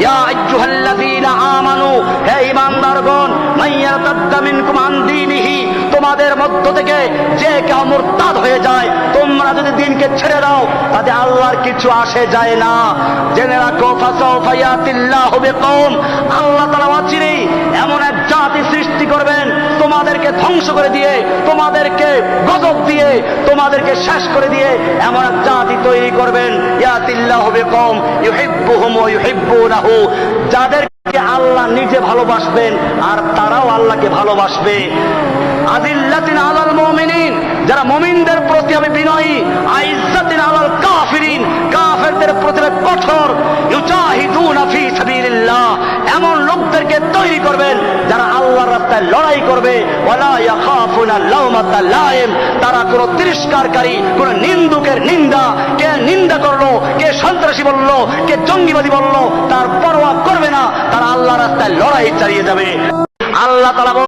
ইয়া আইয়ুহাল্লাযীনা আমানু, হে ঈমানদারগণ, মাইয়ারতাদ্দা মিনকুম আন দীনিহি, তোমাদের মধ্য থেকে যে কেউ মুরতাদ হয়ে যায়, তোমরা যদি দ্বীনকে ছেড়ে দাও তাতে আল্লাহর কিছু আসে যায় না। জেনে রাখো, ফাসাউফা ইয়াতিল্লাহু বিকওম, আল্লাহ তাআলা অচিরেই এমন এক জাতি সৃষ্টি করবেন, তোমাদেরকে ধ্বংস করে দিয়ে, তোমাদেরকে গজব দিয়ে, তোমাদেরকে শেষ করে দিয়ে এমন এক জাতি তৈরি করবেন, ইয়াতিল্লাহু বিকওম ইউহিব্বুহুম ওয়া ইউহিব্বুনাহু, যাদেরকে আল্লাহ নিজে ভালোবাসবেন আর তারাও আল্লাহকে ভালোবাসবে। আযিল্লাতিন আলাল মুমিনিন, যারা মুমিনদের প্রতি আমি বিনয়ী, আইজ্জাতিন আলাল কাফিরিন, কাফেরদের প্রতি কঠোর। ইউজাহিদুনা ফি সাবিলিল্লাহ, এমন লোকদেরকে তৈরি করবেন যারা আল্লাহর রাস্তায় লড়াই করবে। ওয়ালা ইয়াখাফুনা লাওমাতা লাইম, তারা কোন তিরস্কারকারী, কোন নিন্দুকের নিন্দা, কে নিন্দা করলো, কে সন্ত্রাসী বললো, কে জঙ্গিবাদী বললো, তার পরোয়া করবে না, তারা আল্লাহর রাস্তায় লড়াই চালিয়ে যাবে। আল্লাহ তাআলা